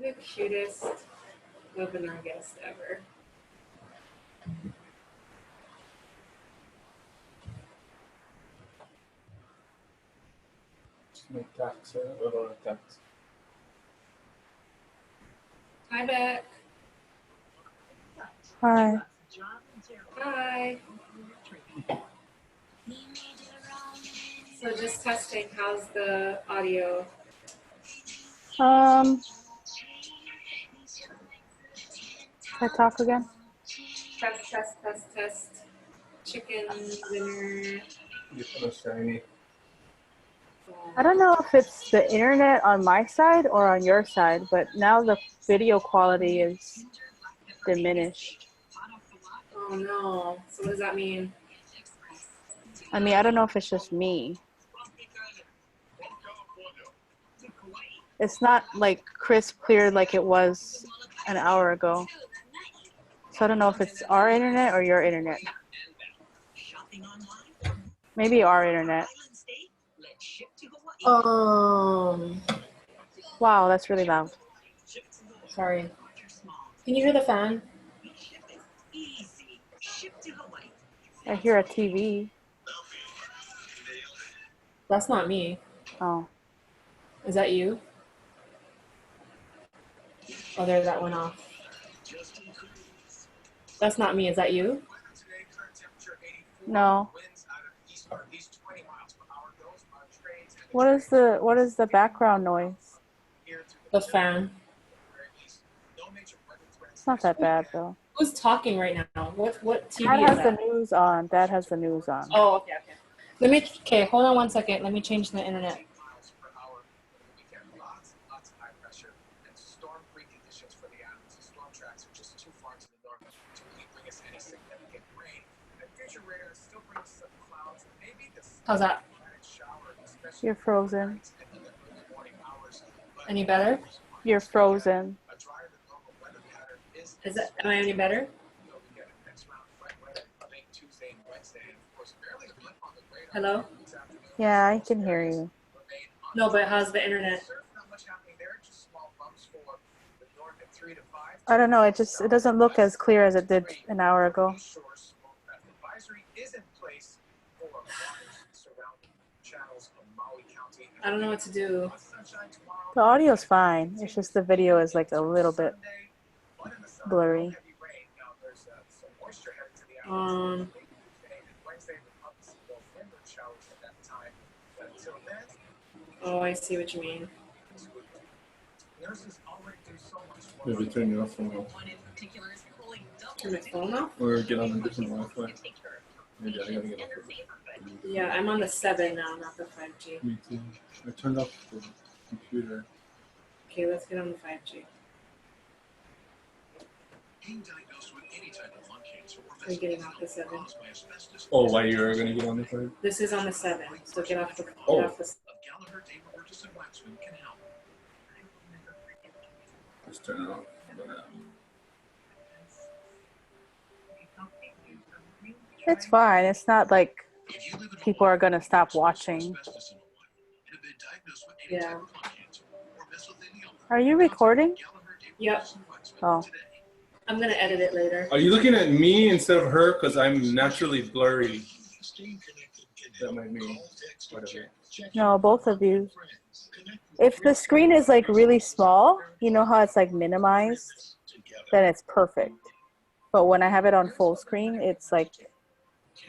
the cutest webinar guest ever. Make tax or tax. Hi, Beck. Hi. Hi. So just testing. How's the audio? Can I talk again? Test, test, test, test. Chicken dinner. You're kind of shiny. I don't know if it's the internet on my side or on your side, but now the video quality is diminished. Oh no. So what does that mean? I mean, I don't know if it's just me. It's not like crisp clear like it was an hour ago. So I don't know if it's our internet or your internet. Maybe our internet. Wow, that's really loud. Sorry. Can you hear the fan? I hear a TV. That's not me. Oh. Is that you? Oh, there, that went off. That's not me. Is that you? No. What is the background noise? The fan. It's not that bad though. Who's talking right now? What TV Dad is has that? the news on. Dad has the news on. Oh, okay, okay. Okay, hold on one second. Let me change the internet. How's that? You're frozen. Any better? You're frozen. Am I any better? Hello? Yeah, I can hear you. No, but how's the internet? I don't know. It doesn't look as clear as it did an hour ago. I don't know what to do. The audio's fine. It's just the video is like a little bit blurry. Oh, I see what you mean. Maybe turn your phone off. Turn my phone off? Or get on a different Wi-Fi. Maybe I gotta get off the Yeah, I'm on the 7 now, not the 5G. Me too. I turned off the computer. Okay, let's get on the 5G. Are you getting off the 7? Oh, why you're gonna get on the 5? This is on the 7, so get off the. Oh. Get off the. Just turn it off. It's fine. It's not like people are gonna stop watching. Yeah. Are you recording? Yep. Oh. I'm gonna edit it later. Are you looking at me instead of her? Because I'm naturally blurry. That might mean whatever. No, both of you. If the screen is like really small, you know how it's like minimized, then it's perfect. But when I have it on full screen, it's like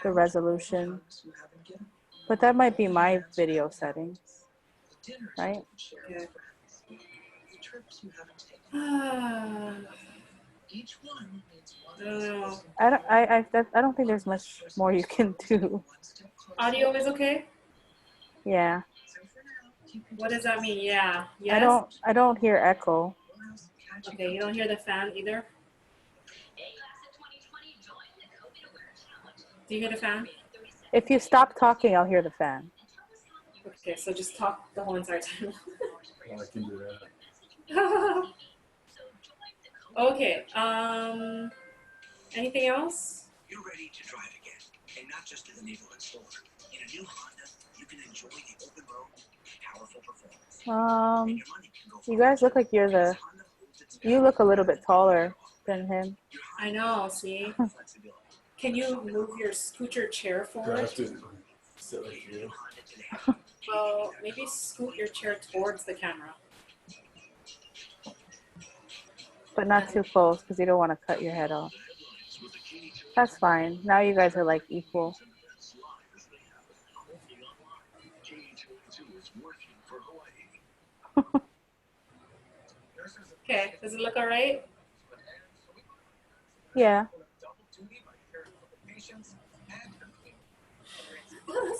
the resolution. But that might be my video settings, right? Okay. I don't think there's much more you can do. Audio is okay? Yeah. What does that mean? Yeah. Yes? I don't hear echo. Okay, you don't hear the fan either? Do you hear the fan? If you stop talking, I'll hear the fan. Okay, so just talk the whole entire time. Oh, I can do that. Okay, anything else? You're ready to drive again, and not just in the neighborhood store. In a new Honda, you can enjoy the open road, powerful performance. You guys look like you're the You look a little bit taller than him. I know, see? Can you move your scooter chair Do I forward? have to sit like you? Well, maybe scoot your chair towards the camera. But not too close because you don't want to cut your head off. That's fine. Now you guys are like equal. Okay, does it look all right? Yeah.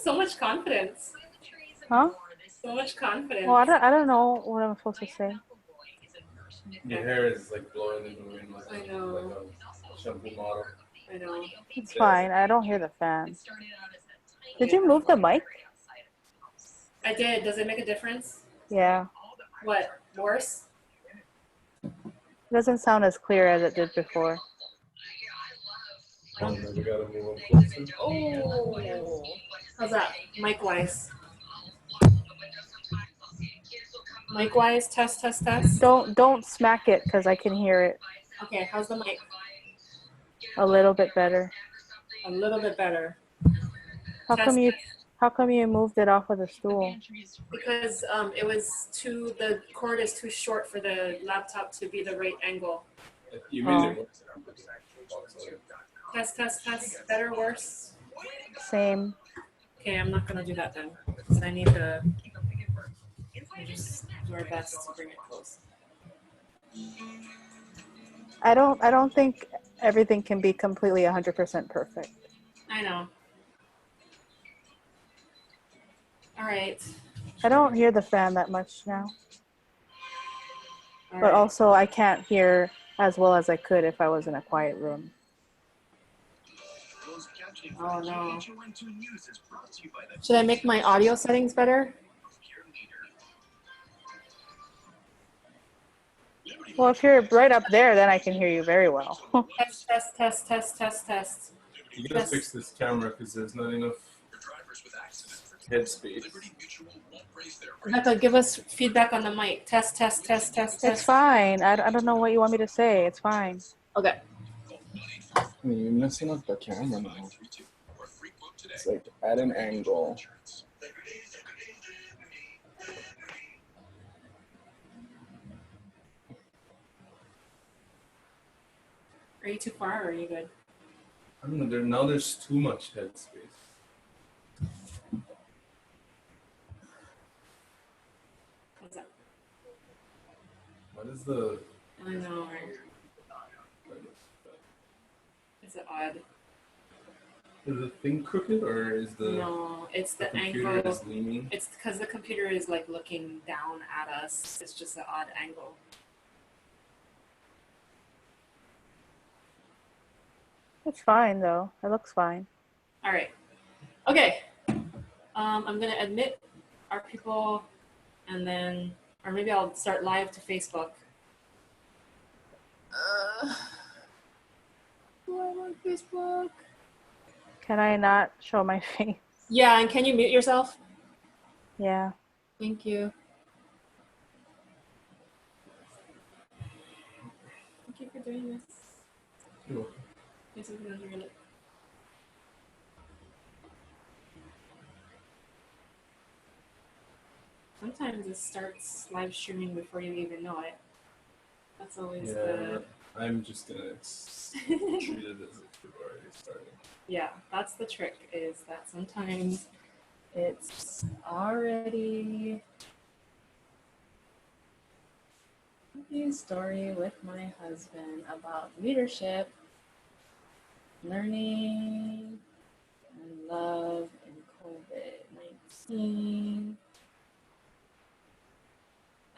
So much confidence. Huh? So much confidence. Well, I don't know what I'm supposed to say. Your hair is like blowing in the wind like, I know. like a shampoo model. I know. It's fine. I don't hear the fan. Did you move the mic? I did. Does it make a difference? Yeah. What? Worse? It doesn't sound as clear as it did before. We gotta move up closer. Oh. How's that? Mic-wise. Mic-wise, test, test, test. Don't smack it because I can hear it Okay, how's the mic? a little bit better. A little bit better. How come you moved it off of the stool? Because it was the cord is too short for the laptop to be the right angle. You made it. Test, test, test. Better, worse? Same. Okay, I'm not gonna do that then. Because I need to just do our best to bring it close. I don't think everything can be completely 100% perfect. I know. All right. I don't hear the fan that much now. All But right. also I can't hear as well as I could if I was in a quiet room. Oh no. Should I make my audio settings better? Well, if you're right up there, then I can hear you very well. Test, test, test, test, test, test. You gotta fix this camera because there's not enough headspace. Rebecca, give us feedback on the mic. Test, test, test, test, test. It's fine. I don't know what you want me to say. It's fine. Okay. You're messing up the camera now. It's like at an angle. Are you too far or are you good? I don't know. Now there's too much headspace. What's that? What is the? I know, right? Is it odd? Is the thing crooked or is the? No, it's the computer angle. is leaning? It's because the computer is like looking down at us. It's just an odd angle. It's fine though. It looks fine. All right. Okay. I'm gonna admit our people, and then, or maybe I'll start live to Facebook. Live on Facebook. Can I not show my face? Yeah, and can you mute yourself? Yeah. Thank you. Thank you for doing this. You're welcome. Yes, I'm gonna do it. Sometimes it starts live streaming before you even know it. That's always Yeah, I'm just gonna treat it as if we've already started. Yeah, that's the trick, is that sometimes it's already a story with my husband about leadership, learning, and love in COVID-19.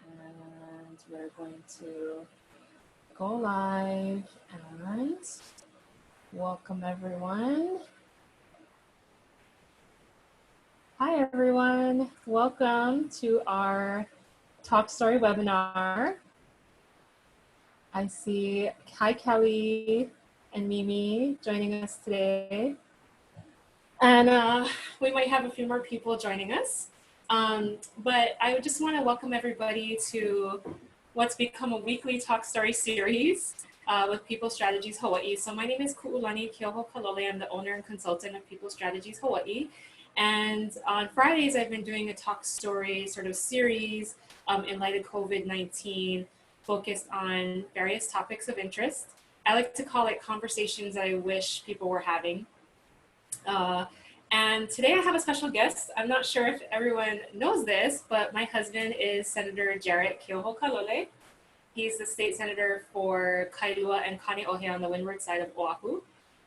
And we're going to go live and welcome everyone. Hi everyone, welcome to our Talk Story webinar. I see hi Kelly and Mimi joining us today. And we might have a few more people joining us. But I just want to welcome everybody to what's become a weekly talk story series with People Strategies Hawaiʻi. So my name is Kuʻulani Keohokalole. I'm the owner and consultant of People Strategies Hawaiʻi. And on Fridays, I've been doing a talk story sort of series in light of COVID-19, focused on various topics of interest. I like to call it conversations I wish people were having. And today I have a special guest. I'm not sure if everyone knows this, but my husband is Senator Jarrett Keohokalole. He's the state senator for Kailua and Kāneʻohe on the windward side of Oahu.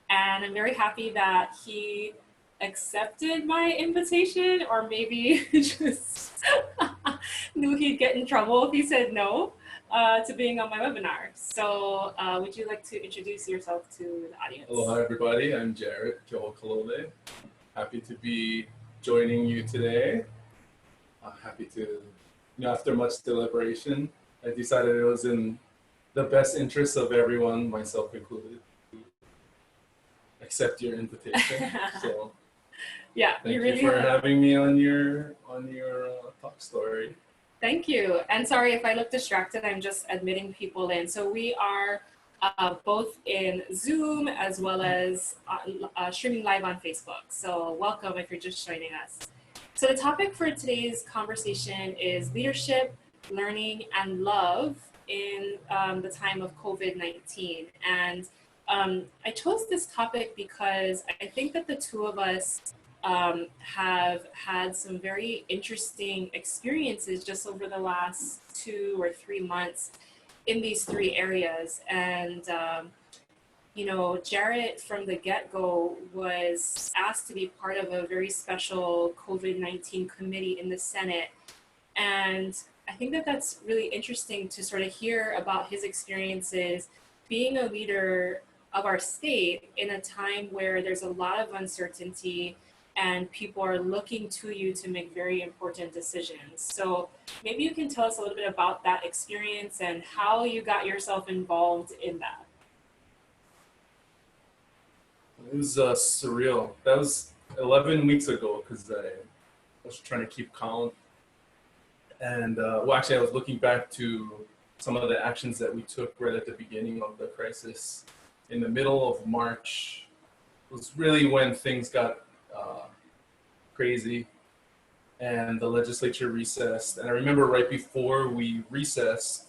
And I'm very happy that he accepted my invitation, or maybe just knew he'd get in trouble if he said no to being on my webinar. So would you like to introduce yourself to the audience? Hello, everybody. I'm Jarrett Keohokalole. Happy to be joining you today. Happy to, after much deliberation, I decided it was in the best interest of everyone, myself included, to accept your invitation. So yeah, thank you really for having me on your talk story. Thank you. And sorry if I look distracted, I'm just admitting people in. So we are both in Zoom as well as streaming live on Facebook. So welcome if you're just joining us. So the topic for today's conversation is leadership, learning, and love in the time of COVID-19. And I chose this topic because I think that the two of us have had some very interesting experiences just over the last 2 or 3 months in these 3 areas. And, Jarrett from the get-go was asked to be part of a very special COVID-19 committee in the Senate. And I think that that's really interesting to sort of hear about his experiences being a leader of our state in a time where there's a lot of uncertainty and people are looking to you to make very important decisions. So maybe you can tell us a little bit about that experience and how you got yourself involved in that. It was surreal. That was 11 weeks ago because I was trying to keep count. And actually, I was looking back to some of the actions that we took right at the beginning of the crisis. In the middle of March was really when things got crazy and the legislature recessed. And I remember right before we recessed,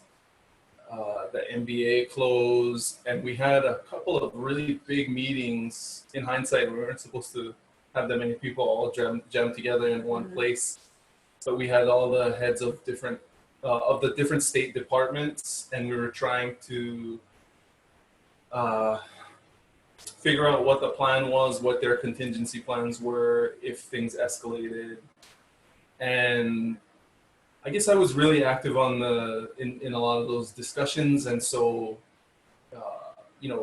the NBA closed, and we had a couple of really big meetings. In hindsight, we weren't supposed to have that many people all jammed together in one place. So we had all the heads of the different state departments, and we were trying to figure out what the plan was, what their contingency plans were if things escalated. And I guess I was really active in a lot of those discussions. And so,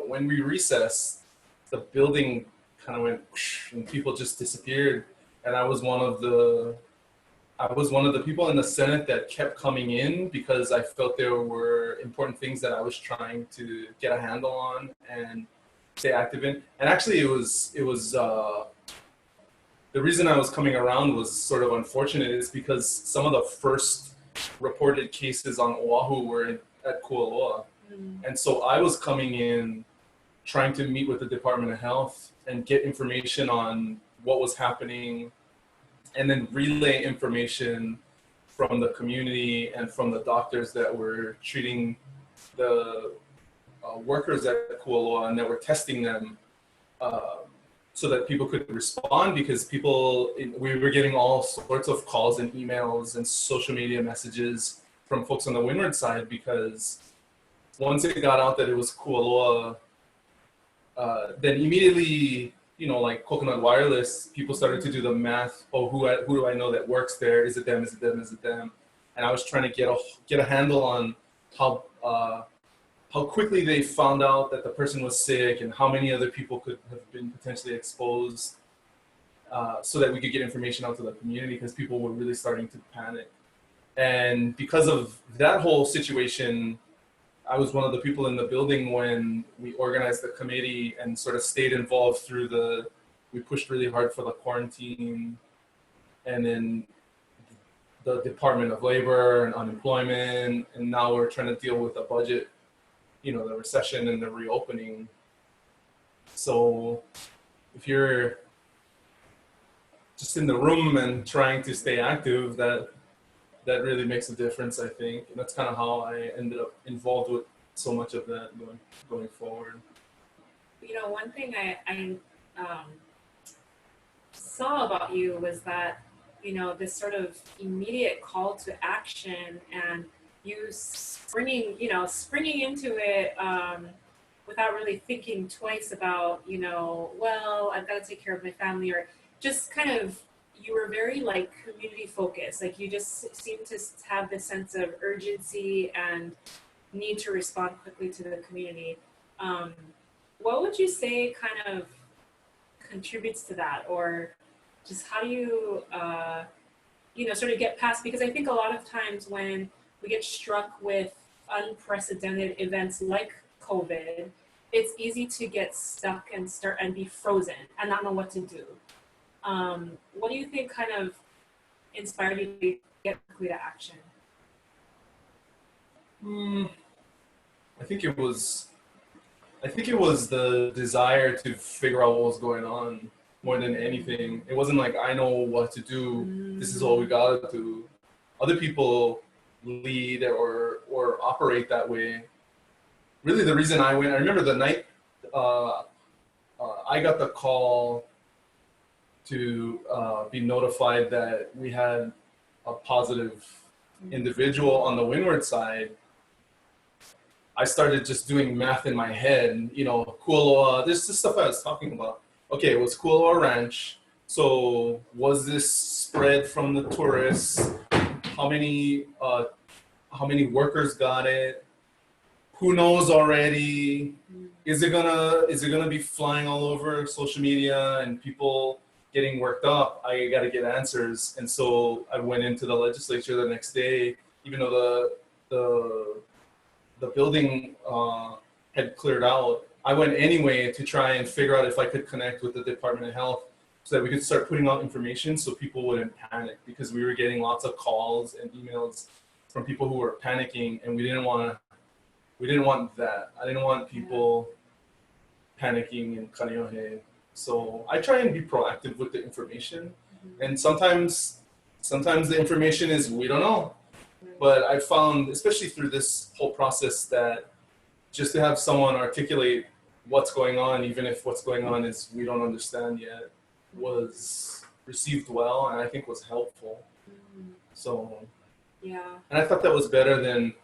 when we recessed, the building kind of went whoosh, and people just disappeared. And I was one of the people in the Senate that kept coming in because I felt there were important things that I was trying to get a handle on and stay active in. And actually it was the reason I was coming around was sort of unfortunate is because some of the first reported cases on Oahu were at Kualoa. And so I was coming in trying to meet with the Department of Health and get information on what was happening, and then relay information from the community and from the doctors that were treating the workers at Kualoa and that were testing them so that people could respond, because we were getting all sorts of calls and emails and social media messages from folks on the windward side, because once it got out that it was Kualoa, then immediately, like Coconut Wireless, people started to do the math. Oh, who do I know that works there? Is it them? Is it them? Is it them? And I was trying to get a handle on how quickly they found out that the person was sick and how many other people could have been potentially exposed, so that we could get information out to the community, because people were really starting to panic. And because of that whole situation, I was one of the people in the building when we organized the committee and sort of stayed involved we pushed really hard for the quarantine. And then the Department of Labor and unemployment, and now we're trying to deal with the budget, the recession and the reopening. So if you're just in the room and trying to stay active, that really makes a difference, I think. And that's kind of how I ended up involved with so much of that going forward. One thing I saw about you was that, this sort of immediate call to action and you springing into it without really thinking twice about, well, I've got to take care of my family, or just kind of, you were very like community focused. Like you just seemed to have this sense of urgency and need to respond quickly to the community. What would you say kind of contributes to that, or just how do you, sort of get past? Because I think a lot of times when we get struck with unprecedented events like COVID, it's easy to get stuck and be frozen and not know what to do. What do you think kind of inspired you to get quickly to action? I think it was the desire to figure out what was going on more than anything. It wasn't like I know what to do. This is all we gotta do. Other people lead or operate that way. Really, the reason I went, I remember the night I got the call to be notified that we had a positive individual on the windward side. I started just doing math in my head, Kualoa, this is the stuff I was talking about. Okay, it was Kualoa Ranch. So was this spread from the tourists? How many workers got it? Who knows already? Is it gonna be flying all over social media and people getting worked up? I gotta get answers. And so I went into the legislature the next day, even though the building had cleared out. I went anyway to try and figure out if I could connect with the Department of Health so that we could start putting out information so people wouldn't panic, because we were getting lots of calls and emails from people who were panicking, and we didn't want that. I didn't want people panicking in Kāneʻohe. So I try and be proactive with the information. And sometimes the information is we don't know. But I found, especially through this whole process, that just to have someone articulate what's going on, even if what's going on is we don't understand yet, was received well, and I think was helpful. So, yeah. And I thought that was better than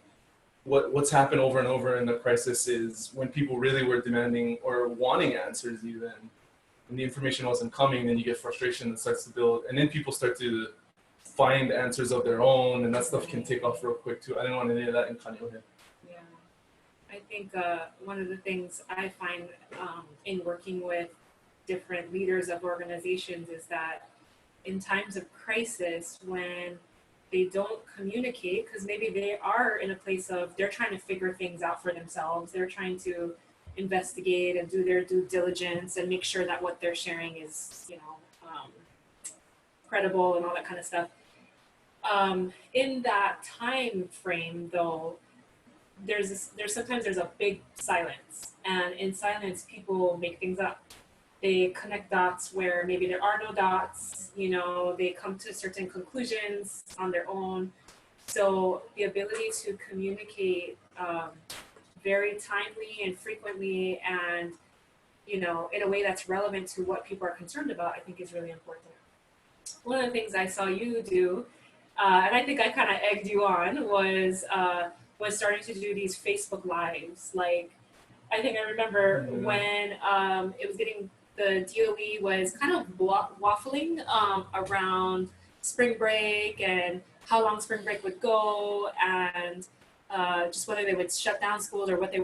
what's happened over and over in the crisis is when people really were demanding or wanting answers even, and the information wasn't coming, then you get frustration that starts to build, and then people start to find answers of their own, and that stuff can take off real quick too. I didn't want any of that in Kāneʻohe. Yeah, I think one of the things I find in working with different leaders of organizations is that in times of crisis, when they don't communicate, because maybe they are in a place of they're trying to figure things out for themselves, they're trying to investigate and do their due diligence and make sure that what they're sharing is, credible and all that kind of stuff. In that time frame, though, there's sometimes a big silence, and in silence, people make things up. They connect dots where maybe there are no dots. They come to certain conclusions on their own. So the ability to communicate very timely and frequently, and in a way that's relevant to what people are concerned about, I think is really important. One of the things I saw you do, and I think I kind of egged you on, was starting to do these Facebook Lives. Like, I think I remember when it was the DOE was kind of waffling around spring break and how long spring break would go, and just whether they would shut down schools or what they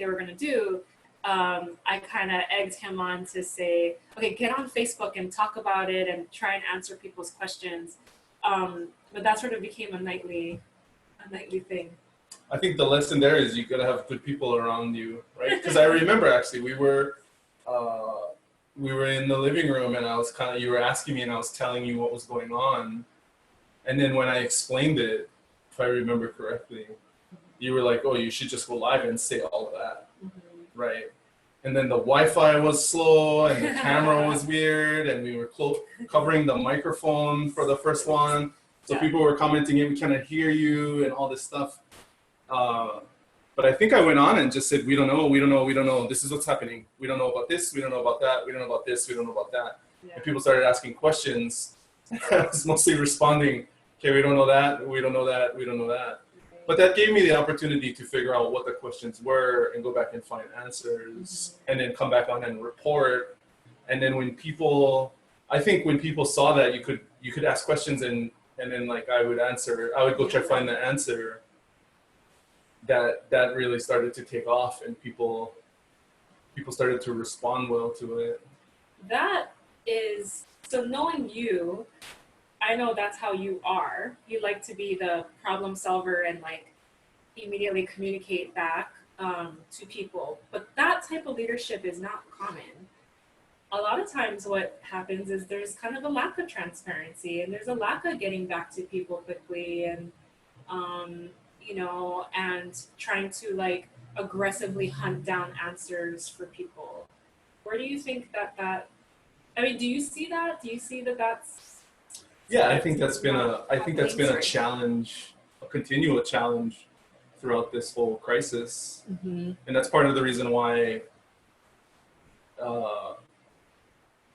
were going to do. I kind of egged him on to say, okay, get on Facebook and talk about it and try and answer people's questions. But that sort of became a nightly thing. I think the lesson there is you got to have good people around you, right? Because I remember actually we were in the living room, and I was you were asking me, and I was telling you what was going on, And then when I explained it, if I remember correctly, you were like, oh, you should just go live and say all of that, right? And then the Wi-Fi was slow and the camera was weird and we were covering the microphone for the first one. So people were commenting, we cannot hear you and all this stuff. But I think I went on and just said, we don't know. This is what's happening. We don't know about this. We don't know about that. We don't know about this. We don't know about that. Yeah. And people started asking questions. I was mostly responding, okay, we don't know that. We don't know that. We don't know that. But that gave me the opportunity to figure out what the questions were and go back and find answers and then come back on and report. And then when people saw that you could ask questions and then like I would go try to find the answer, that really started to take off and people started to respond well to it. That is, so knowing you, I know that's how you are. You like to be the problem solver and like immediately communicate back to people. But that type of leadership is not common. A lot of times what happens is there's kind of a lack of transparency and there's a lack of getting back to people quickly and, and trying to like aggressively hunt down answers for people. Where do you think do you see that? Do you see that that's... Yeah, I think that's been a challenge, a continual challenge throughout this whole crisis. And that's part of the reason why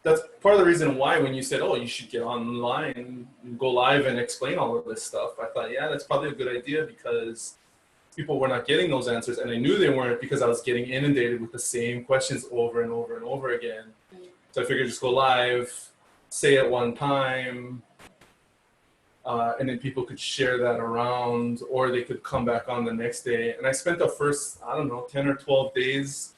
when you said, oh, you should get online and go live and explain all of this stuff, I thought, yeah, that's probably a good idea because people were not getting those answers. And I knew they weren't because I was getting inundated with the same questions over and over and over again. So I figured just go live, say it one time, and then people could share that around or they could come back on the next day. And I spent the first, 10 or 12 days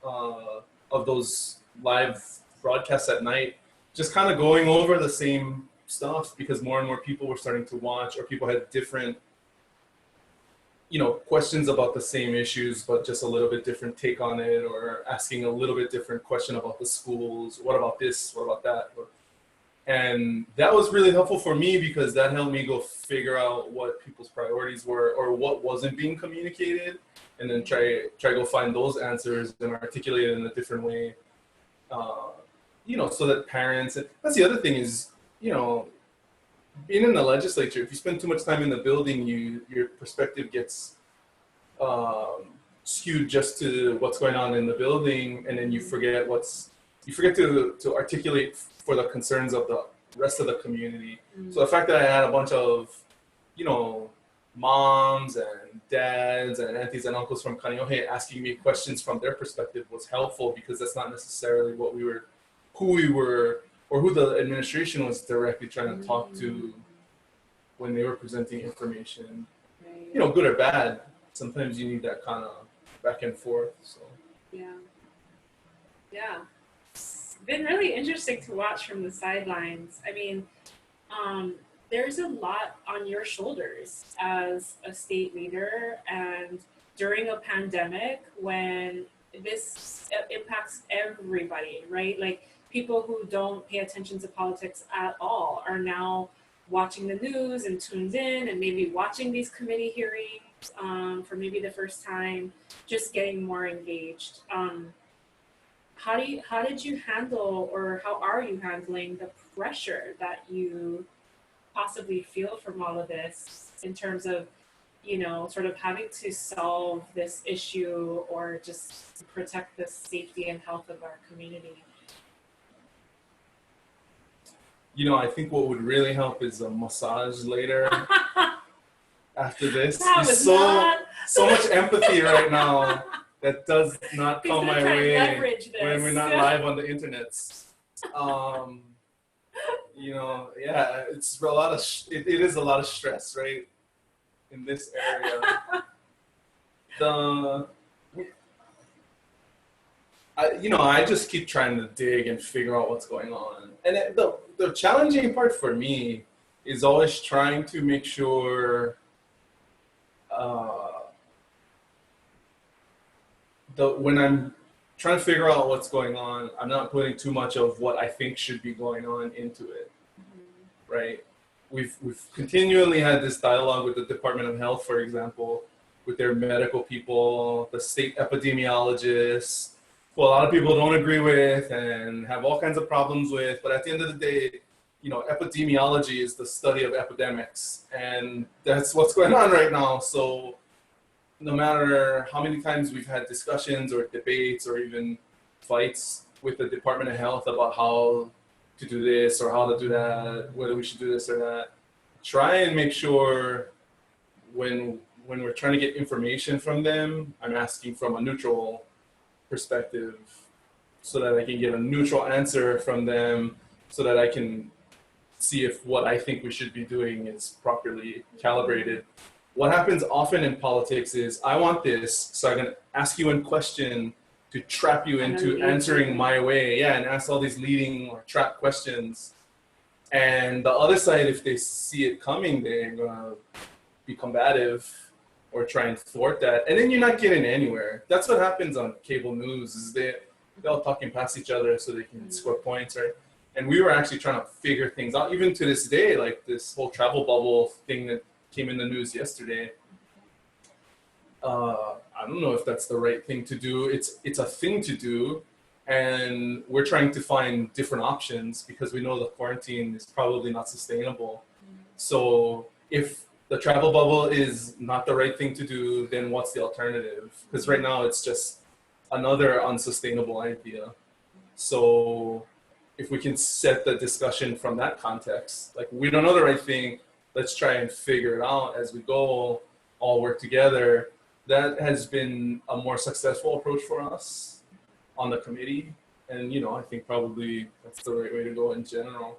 of those live broadcasts at night, just kind of going over the same stuff because more and more people were starting to watch or people had different, questions about the same issues, but just a little bit different take on it or asking a little bit different question about the schools. What about this? What about that? And that was really helpful for me because that helped me go figure out what people's priorities were or what wasn't being communicated and then try go find those answers and articulate it in a different way. So that parents, and that's the other thing is, being in the legislature, if you spend too much time in the building, your perspective gets skewed just to what's going on in the building, and then you forget to articulate for the concerns of the rest of the community. So the fact that I had a bunch of, moms and dads and aunties and uncles from Kāneʻohe asking me questions from their perspective was helpful because that's not necessarily who we were, or who the administration was directly trying to talk to when they were presenting information. Right. Good or bad, sometimes you need that kind of back and forth. So. Yeah. It's been really interesting to watch from the sidelines. I mean, there's a lot on your shoulders as a state leader, and during a pandemic when this impacts everybody, right? Like, people who don't pay attention to politics at all are now watching the news and tuned in and maybe watching these committee hearings for maybe the first time, just getting more engaged. How did you handle, or how are you handling the pressure that you possibly feel from all of this in terms of, sort of having to solve this issue or just protect the safety and health of our community? I think what would really help is a massage later after this. There's so much empathy right now that does not come my way when we're not live on the internet. It's it is a lot of stress, right? In this area. I just keep trying to dig and figure out what's going on. And the challenging part for me is always trying to make sure when I'm trying to figure out what's going on, I'm not putting too much of what I think should be going on into it, right? we've continually had this dialogue with the Department of Health, for example, with their medical people, the state epidemiologists, who a lot of people don't agree with and have all kinds of problems with. But at the end of the day, you know, epidemiology is the study of epidemics, and that's what's going on right now. So no matter how many times we've had discussions or debates or even fights with the Department of Health about how to do this or how to do that, whether we should do this or that, try and make sure when we're trying to get information from them, I'm asking from a neutral perspective so that I can get a neutral answer from them so that I can see if what I think we should be doing is properly calibrated. What happens often in politics is, I want this, so I'm going to ask you a question to trap you into answering my way. Yeah, and ask all these leading or trap questions. And the other side, if they see it coming, they're going to be combative or try and thwart that. And then you're not getting anywhere. That's what happens on cable news, is they're all talking past each other so they can score points, right? And we were actually trying to figure things out. Even to this day, like this whole travel bubble thing that came in the news yesterday. I don't know if that's the right thing to do. It's a thing to do, and we're trying to find different options because we know the quarantine is probably not sustainable. So if the travel bubble is not the right thing to do, then what's the alternative? Because right now it's just another unsustainable idea. So if we can set the discussion from that context, like, we don't know the right thing, let's try and figure it out as we go, all work together. That has been a more successful approach for us on the committee. And, you know, I think probably that's the right way to go in general.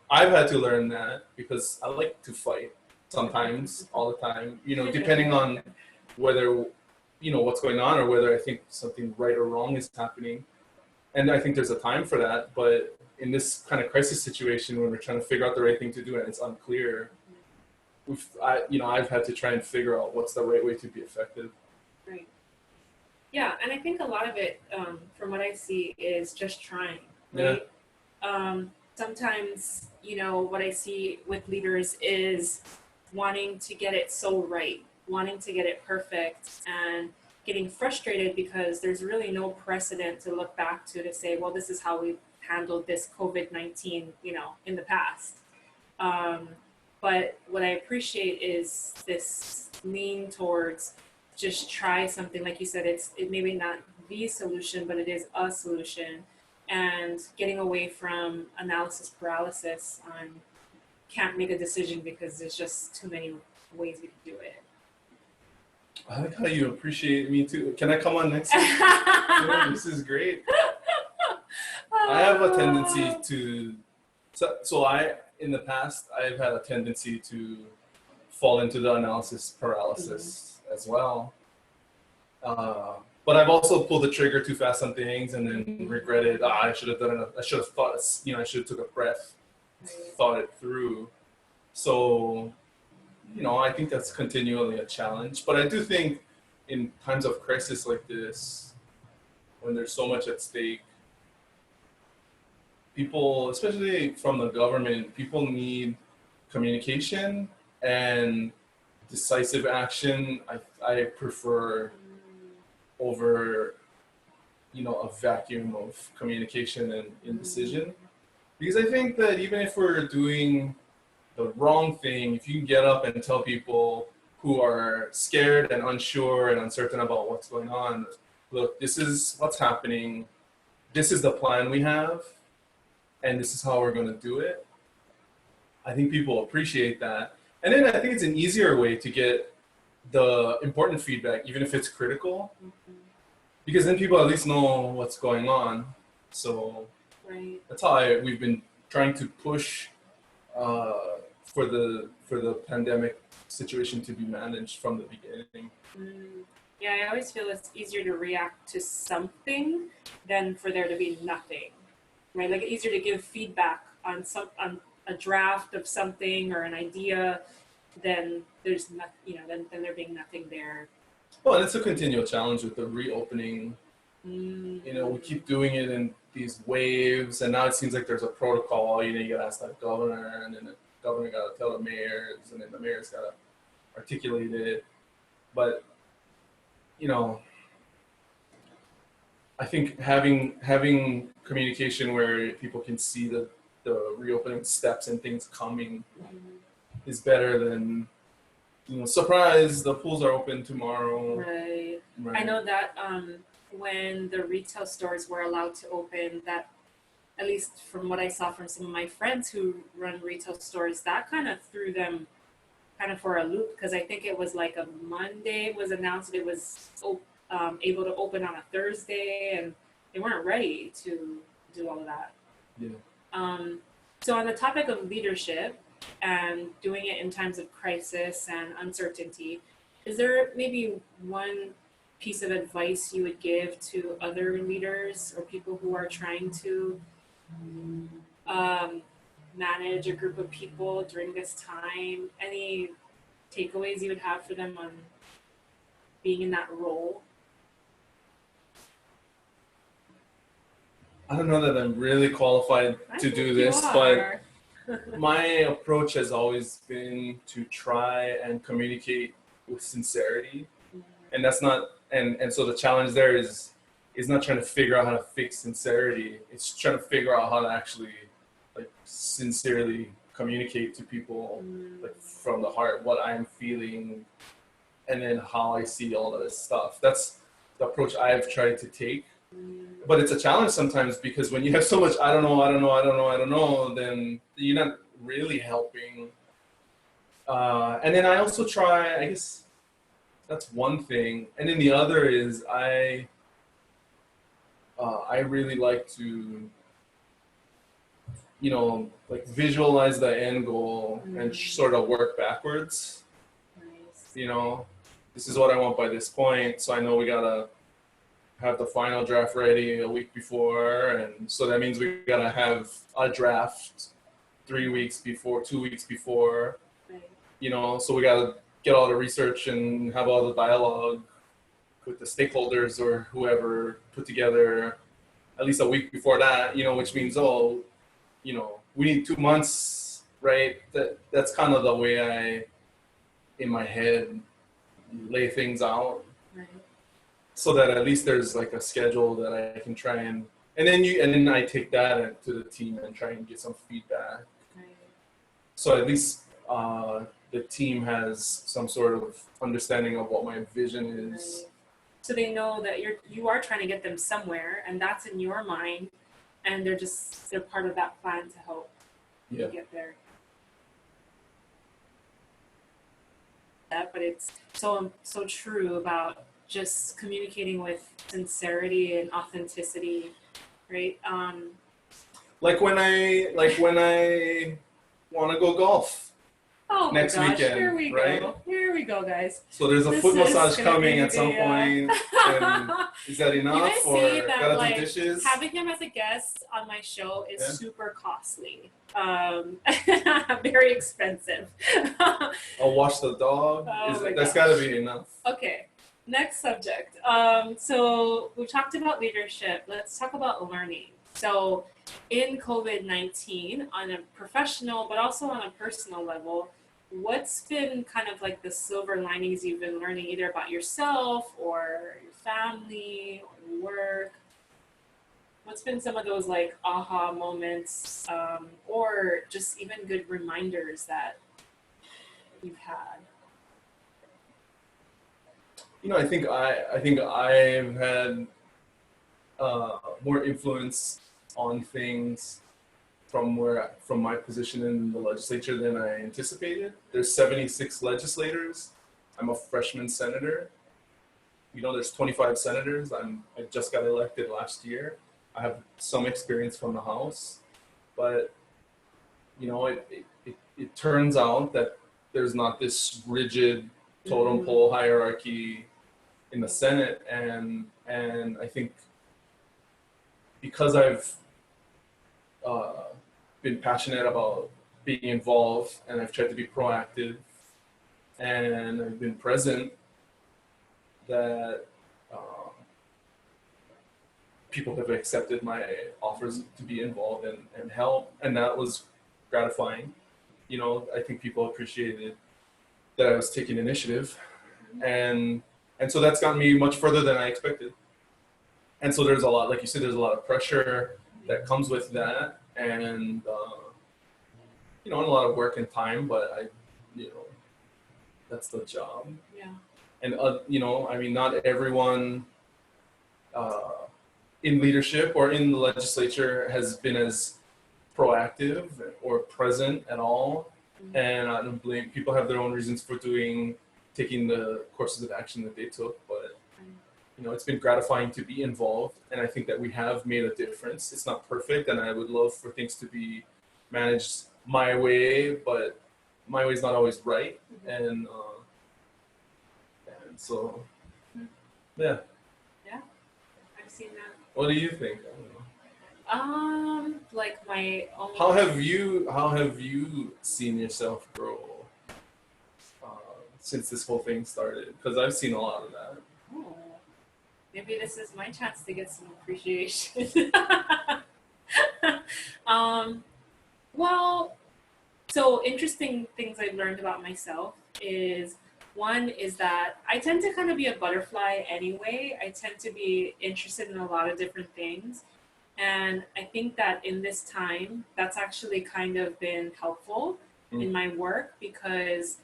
I've had to learn that because I like to fight sometimes, all the time, you know, depending on whether, you know, what's going on or whether I think something right or wrong is happening. And I think there's a time for that. But in this kind of crisis situation, when we're trying to figure out the right thing to do and it's unclear, I've had to try and figure out what's the right way to be effective. Right. Yeah, and I think a lot of it, from what I see, is just trying, right? Yeah. Sometimes, you know, what I see with leaders is wanting to get it so right, wanting to get it perfect, and getting frustrated because there's really no precedent to look back to say, well, this is how we handled this COVID-19, you know, in the past. But what I appreciate is this lean towards just try something. Like you said, it maybe not the solution, but it is a solution. And getting away from analysis paralysis on can't make a decision because there's just too many ways we can do it. I like how you appreciate me too. Can I come on next week? Yeah, this is great. I have a tendency to, in the past, I've had a tendency to fall into the analysis paralysis as well. But I've also pulled the trigger too fast on things and then regretted, I should have done it. I should have thought, I should have took a breath, thought it through. So, I think that's continually a challenge. But I do think in times of crisis like this, when there's so much at stake, people, especially from the government, people need communication and decisive action. I prefer over, a vacuum of communication and indecision. Because I think that even if we're doing the wrong thing, if you can get up and tell people who are scared and unsure and uncertain about what's going on, look, this is what's happening, this is the plan we have, and this is how we're going to do it. I think people appreciate that. And then I think it's an easier way to get the important feedback, even if it's critical, because then people at least know what's going on. So that's how we've been trying to push for the pandemic situation to be managed from the beginning. Yeah, I always feel it's easier to react to something than for there to be nothing, right? Like, it's easier to give feedback on a draft of something or an idea than there's than there being nothing there. Well, and it's a continual challenge with the reopening. We keep doing it in these waves, and now it seems like there's a protocol. You gotta ask that governor, and then the governor got to tell the mayors, and then the mayors got to articulate it. But, you know, I think having communication where people can see the reopening steps and things coming is better than, you know, surprise, the pools are open tomorrow. Right. Right. I know that when the retail stores were allowed to open, that at least from what I saw from some of my friends who run retail stores, that kind of threw them kind of for a loop, because I think it was like a Monday it was announced it was able to open on a Thursday, and they weren't ready to do all of that. Yeah. So on the topic of leadership and doing it in times of crisis and uncertainty, is there maybe one piece of advice you would give to other leaders or people who are trying to manage a group of people during this time? Any takeaways you would have for them on being in that role? I don't know that I'm really qualified to do this, but my approach has always been to try and communicate with sincerity. And that's not, and so the challenge there is not trying to figure out how to fix sincerity. It's trying to figure out how to actually like sincerely communicate to people like from the heart what I'm feeling, and then how I see all of this stuff. That's the approach I've tried to take. But it's a challenge sometimes, because when you have so much I don't know, then you're not really helping. And then I also try, I guess that's one thing. And then the other is I really like to, you know, like visualize the end goal and sort of work backwards. Nice. You know, this is what I want by this point. So I know we gotta have the final draft ready a week before, and so that means we gotta have a draft 3 weeks before, 2 weeks before. Right. You know, so we gotta get all the research and have all the dialogue with the stakeholders or whoever put together at least a week before that. You know, which means you know, we need 2 months, right? That's kind of the way I, in my head, lay things out. Right. So that at least there's like a schedule that I can try and then I take that to the team and try and get some feedback. Right. So at least the team has some sort of understanding of what my vision is. Right. So they know that you are trying to get them somewhere, and that's in your mind, and they're part of that plan to help you get there. That, but it's so true about just communicating with sincerity and authenticity, right? Like when I want to go golf next weekend, here we right? go. Here we go, guys. So there's a foot massage coming at some point. point. And is that enough? You Or guys see that, gotta like, do dishes? having him as a guest on my show is super costly. Very expensive. I'll wash the dog. That's gotta be enough. Okay, next subject. So we've talked about leadership. Let's talk about learning. So in COVID-19, on a professional but also on a personal level, what's been kind of like the silver linings you've been learning, either about yourself or your family or your work? What's been some of those like aha moments, or just even good reminders that you've had? You know, I think I've had more influence on things from my position in the legislature than I anticipated. There's 76 legislators. I'm a freshman senator. You know, there's 25 senators. I just got elected last year. I have some experience from the House, but you know, it turns out that there's not this rigid totem pole hierarchy in the Senate, and I think because I've been passionate about being involved, and I've tried to be proactive, and I've been present, that people have accepted my offers to be involved and help, and that was gratifying. you know, I think people appreciated that I was taking initiative, and so that's gotten me much further than I expected. And so there's a lot, like you said, there's a lot of pressure that comes with that, and you know, and a lot of work and time. But you know, that's the job. Yeah. And you know, I mean, not everyone in leadership or in the legislature has been as proactive or present at all. And I don't blame people, have their own reasons for taking the courses of action that they took, but you know, it's been gratifying to be involved, and I think that we have made a difference. It's not perfect, and I would love for things to be managed my way, but my way is not always right. And so yeah. I've seen that. What do you think? I don't know. Like my own. How have you seen yourself grow since this whole thing started? Because I've seen a lot of that. Oh, maybe this is my chance to get some appreciation. Well, so interesting things I've learned about myself is, one is that I tend to kind of be a butterfly anyway. I tend to be interested in a lot of different things. And I think that in this time, that's actually kind of been helpful in my work, because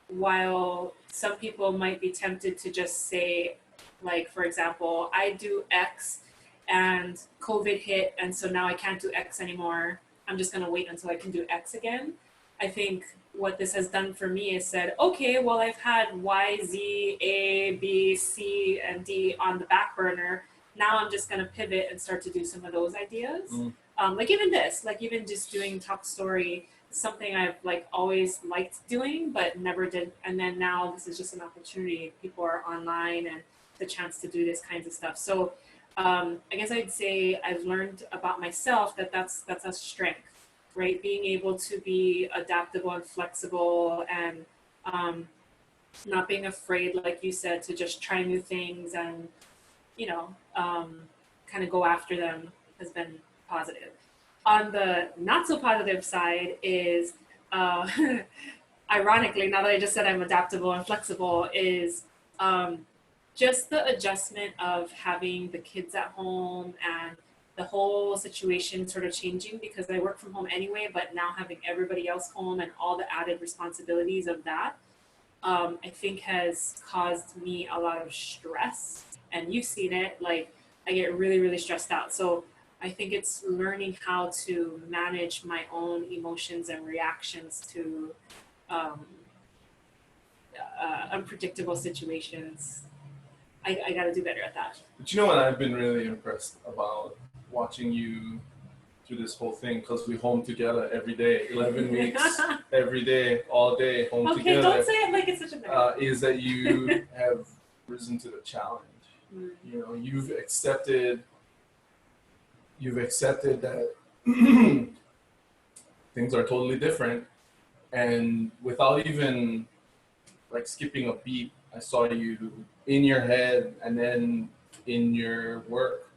while some people might be tempted to just say, like, for example, I do X and COVID hit, and so now I can't do X anymore. I'm just going to wait until I can do X again. I think what this has done for me is said, okay, well, I've had Y, Z, A, B, C, and D on the back burner. Now I'm just going to pivot and start to do some of those ideas. Like even this, like even just doing Talk Story, something I've like always liked doing, but never did. And then now this is just an opportunity. People are online and the chance to do this kinds of stuff. So I guess I'd say I've learned about myself that that's a strength, right? Being able to be adaptable and flexible, and not being afraid, like you said, to just try new things and, you know, kind of go after them has been positive. On the not so positive side is, ironically, now that I just said I'm adaptable and flexible, is just the adjustment of having the kids at home and the whole situation sort of changing, because I work from home anyway, but now having everybody else home and all the added responsibilities of that, I think has caused me a lot of stress. And you've seen it, like I get really, really stressed out. So I think it's learning how to manage my own emotions and reactions to unpredictable situations. I got to do better at that. But you know what I've been really impressed about watching you through this whole thing, because we home together every day, 11 weeks, every day, all day, home together. Okay, don't say it like it's such a bad. Is that you have risen to the challenge. You know, you've accepted that things are totally different, and without even like skipping a beat, I saw you in your head and then in your work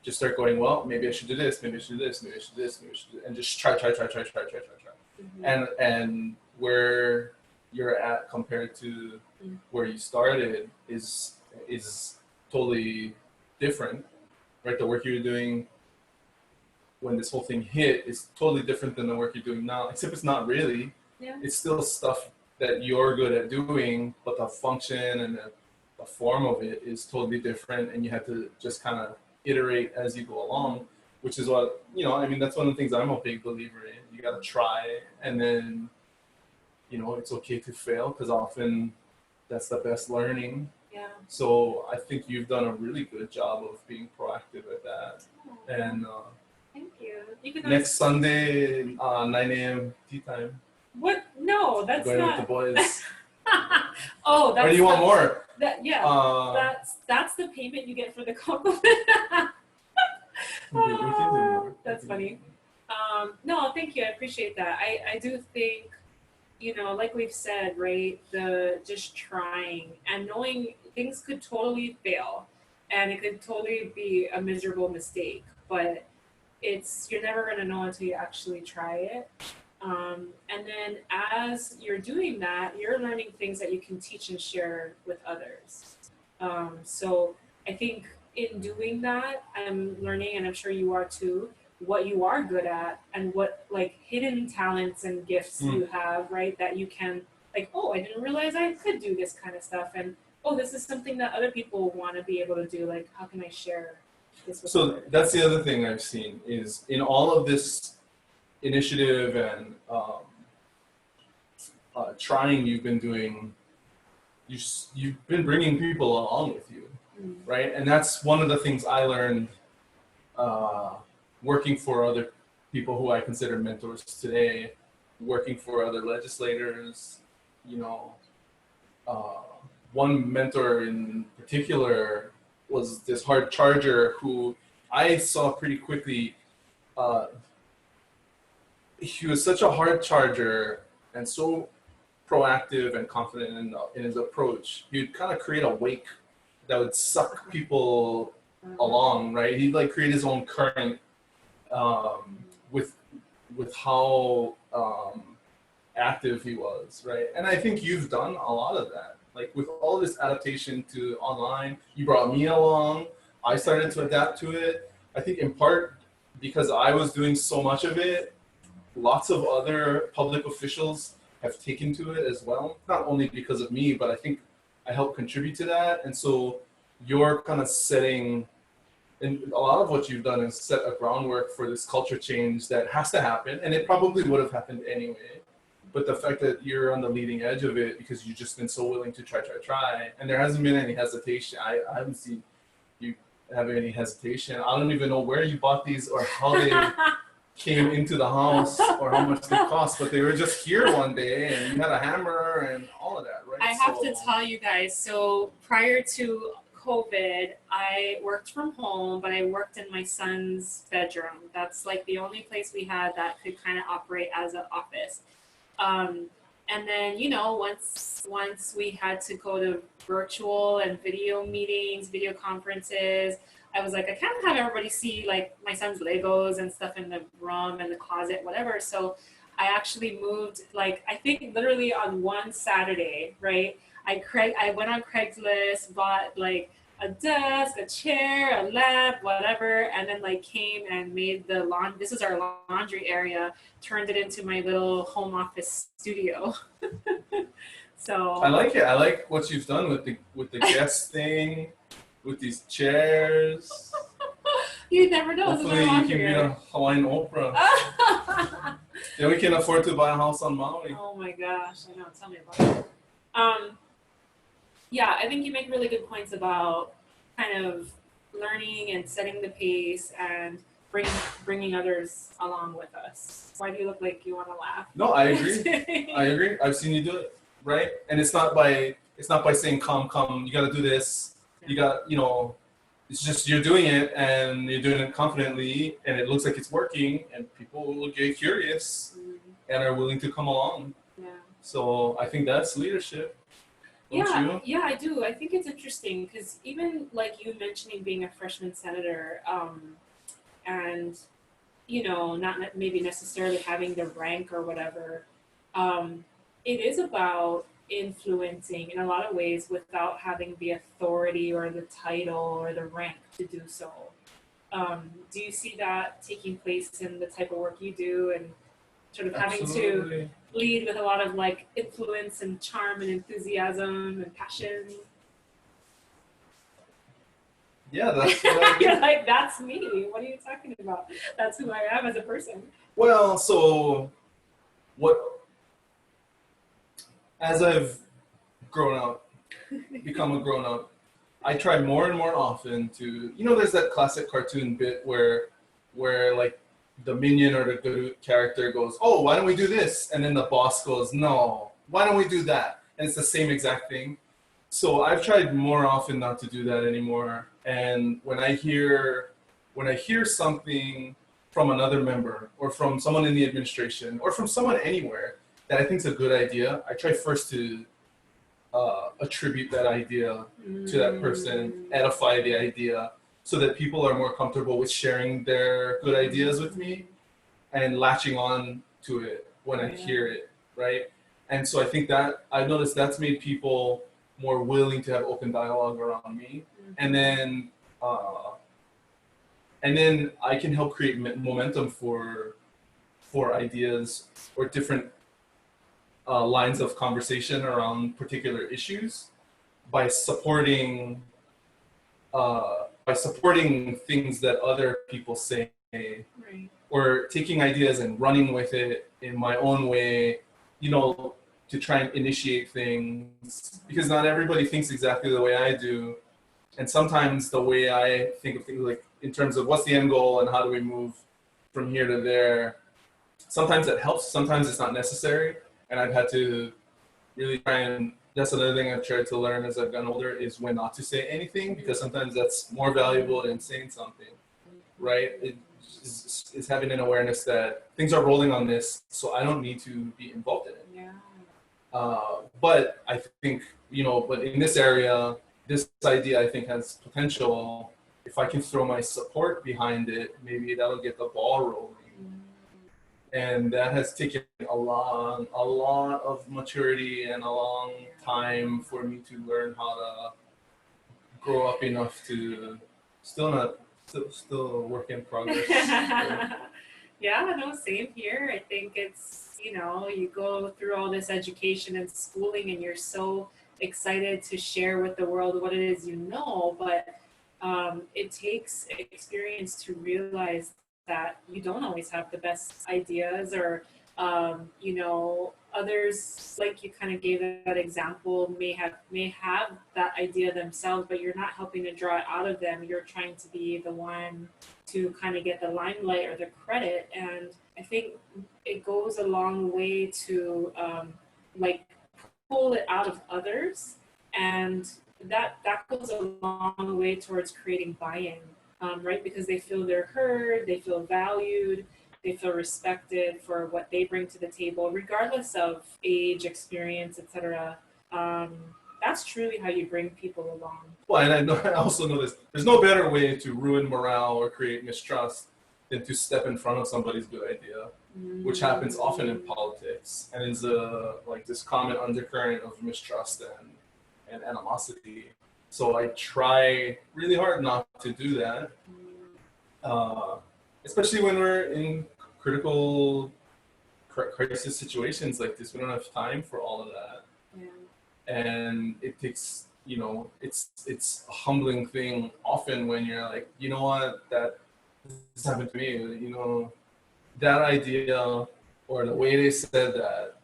just start going, well, maybe I should do this, maybe I should do this, maybe I should do this, maybe I should do, and just try. And where you're at compared to where you started is totally different, right? The work you're doing when this whole thing hit is totally different than the work you're doing now, except it's not really. Yeah. It's still stuff that you're good at doing, but the function and the form of it is totally different, and you have to just kind of iterate as you go along, which is what, you know, I mean, that's one of the things I'm a big believer in. You got to try, and then, you know, it's okay to fail, because often that's the best learning. Yeah. So I think you've done a really good job of being proactive at that. And thank you. You can next Sunday, 9 a.m. tea time. What? No, that's Going not. with the boys. Oh, that's. Or do you want more? That, yeah. That's the payment you get for the compliment. That's funny. No, thank you. I appreciate that. I do think, you know, like we've said, right, the just trying and knowing things could totally fail, and it could totally be a miserable mistake, but you're never going to know until you actually try it. And then as you're doing that, you're learning things that you can teach and share with others. So I think in doing that, I'm learning, and I'm sure you are too, what you are good at and what like hidden talents and gifts you have, right? That you can like, oh, I didn't realize I could do this kind of stuff. And oh, this is something that other people want to be able to do. Like, how can I share this with others? That's the other thing I've seen is in all of this initiative and trying you've been doing, you've been bringing people along with you, right? And that's one of the things I learned working for other people who I consider mentors today, working for other legislators, you know. One mentor in particular was this hard charger who I saw pretty quickly. He was such a hard charger and so proactive and confident in his approach. He'd kind of create a wake that would suck people along, right? He'd like create his own current with how active he was, right? And I think you've done a lot of that. Like with all this adaptation to online, you brought me along. I started to adapt to it. I think in part because I was doing so much of it, lots of other public officials have taken to it as well. Not only because of me, but I think I helped contribute to that. And so you're kind of setting, and a lot of what you've done is set a groundwork for this culture change that has to happen. And it probably would have happened anyway. But the fact that you're on the leading edge of it because you've just been so willing to try, and there hasn't been any hesitation. I haven't seen you have any hesitation. I don't even know where you bought these or how they came into the house or how much they cost, but they were just here one day and you had a hammer and all of that, right? I have to tell you guys, so prior to COVID, I worked from home, but I worked in my son's bedroom. That's like the only place we had that could kind of operate as an office. And then, you know, once we had to go to virtual and video meetings, video conferences, I was like, I can't have everybody see like my son's Legos and stuff in the room and the closet, whatever. So I actually moved, like, I think literally on one Saturday, right? I went on Craigslist, bought like a desk, a chair, a lamp, whatever, and then like came and made the this is our laundry area, turned it into my little home office studio. So I like it. I like what you've done with the guest thing, with these chairs. You never know. Hopefully you can be a Hawaiian Oprah. Then we can afford to buy a house on Maui. Oh my gosh, I know. Tell me about it. Yeah, I think you make really good points about kind of learning and setting the pace and bringing others along with us. Why do you look like you want to laugh? No, I agree. I agree. I've seen you do it, right? And it's not by saying come, you got to do this. You got, you know, it's just you're doing it and you're doing it confidently and it looks like it's working and people will get curious and are willing to come along. Yeah. So I think that's leadership. Yeah, I do. I think it's interesting because even like you mentioning being a freshman senator, and you know, not maybe necessarily having the rank or whatever, it is about influencing in a lot of ways without having the authority or the title or the rank to do so. Do you see that taking place in the type of work you do and sort of having to lead with a lot of like influence and charm and enthusiasm and passion? Yeah, that's what I do. You're like, that's me. What are you talking about? That's who I am as a person. Well, so as I've grown up, become a grown up, I try more and more often to, you know, there's that classic cartoon bit where like the minion or the good character goes, oh, why don't we do this? And then the boss goes, no, why don't we do that? And it's the same exact thing. So I've tried more often not to do that anymore. And when I hear something from another member or from someone in the administration or from someone anywhere that I think is a good idea, I try first to attribute that idea to that person, edify the idea, so that people are more comfortable with sharing their good ideas with me and latching on to it. when I hear it, right? And so I think that I've noticed that's made people more willing to have open dialogue around me. And then I can help create momentum for ideas or different lines of conversation around particular issues by supporting things that other people say, Right. or taking ideas and running with it in my own way, you know, to try and initiate things, because not everybody thinks exactly the way I do. And sometimes the way I think of things, like in terms of what's the end goal and how do we move from here to there, sometimes it helps, sometimes it's not necessary. And I've had to really try, and that's another thing I've tried to learn as I've gotten older, is when not to say anything, because sometimes that's more valuable than saying something, right? It's having an awareness that things are rolling on this, so I don't need to be involved in it. Yeah. But I think, you know, but in this area, this idea I think has potential. If I can throw my support behind it, maybe that'll get the ball rolling. And that has taken a lot of maturity and a long time for me to learn how to grow up enough to still a work in progress. Yeah, no, same here. I think it's, you know, you go through all this education and schooling and you're so excited to share with the world what it is you know, but it takes experience to realize that you don't always have the best ideas, or you know, others, like you kind of gave that example, may have that idea themselves, but you're not helping to draw it out of them. You're trying to be the one to kind of get the limelight or the credit. And I think it goes a long way to like pull it out of others, and that goes a long way towards creating buy-in. Right? Because they feel they're heard, they feel valued, they feel respected for what they bring to the table, regardless of age, experience, etc. That's truly how you bring people along. Well, and I also know this. There's no better way to ruin morale or create mistrust than to step in front of somebody's good idea, which happens often in politics, and is like this common undercurrent of mistrust and animosity. So I try really hard not to do that, especially when we're in critical crisis situations like this. We don't have time for all of that. Yeah. And it takes, you know, it's a humbling thing often when you're like, you know what, this happened to me, you know, that idea or the way they said that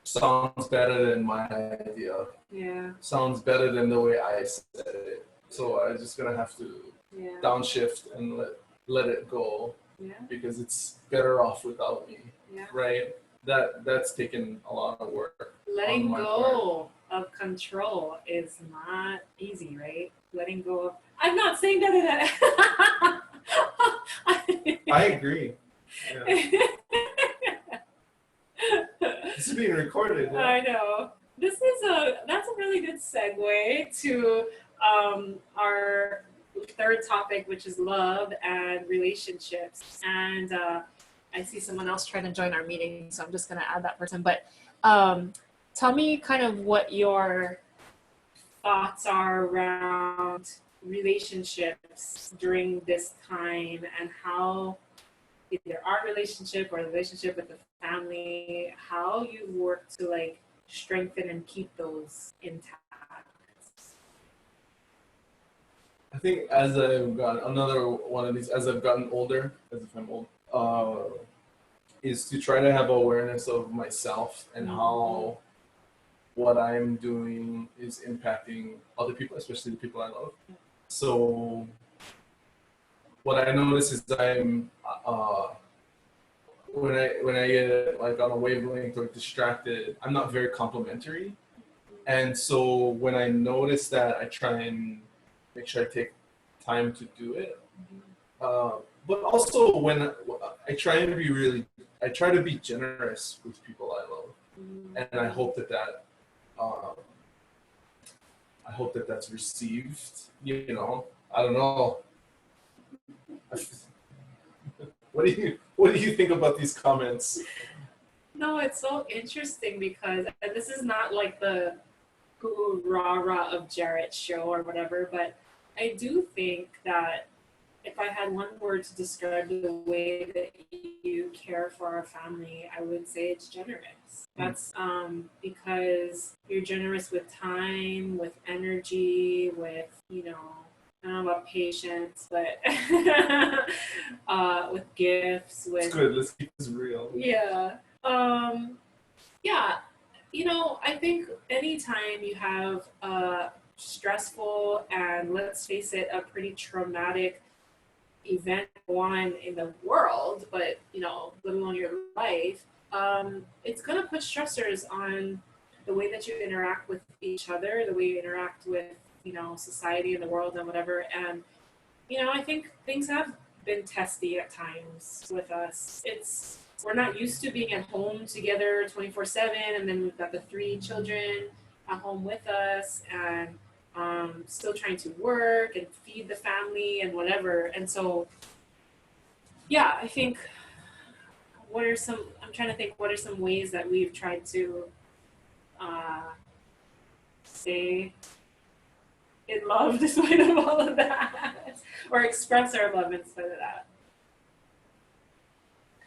sounds better than my idea. Yeah. Sounds better than the way I said it. So I'm just gonna have to downshift and let it go, because it's better off without me. Yeah. Right? That's taken a lot of work. Letting go of control is not easy, right? Letting go of, I'm not saying that. I agree. Yeah. This is being recorded. Yeah. I know. That's a really good segue to our third topic, which is love and relationships. And I see someone else trying to join our meeting, so I'm just going to add that person. But tell me kind of what your thoughts are around relationships during this time, and how either our relationship or the relationship with the family, how you work to like strengthen and keep those intact. I think as I've gotten another one of these, as I've gotten older, as if I'm old, is to try to have awareness of myself and how what I'm doing is impacting other people, especially the people I love. So what I notice is I'm when I get like on a wavelength or distracted, I'm not very complimentary. And so when I notice that, I try and make sure I take time to do it. But also when I try to be generous with people I love. And I hope that's received, you know. I don't know. What do you think about these comments? No, it's so interesting because, and this is not like the rah-rah of Jarrett's show or whatever, but I do think that if I had one word to describe the way that you care for our family, I would say it's generous. That's because you're generous with time, with energy, with, you know, I don't know about patience, but with gifts, with It's good. Let's keep this real. yeah. Yeah. You know, I think anytime you have a stressful and, let's face it, a pretty traumatic event one in the world, but, you know, let alone your life, it's going to put stressors on the way that you interact with each other, the way you interact with, you know, society and the world and whatever. And, you know, I think things have been testy at times with us. We're not used to being at home together 24/7, and then we've got the 3 children at home with us, and still trying to work and feed the family and whatever. And so, yeah, I think I'm trying to think what are some ways that we've tried to stay in love despite of all of that, or express our love in spite of that.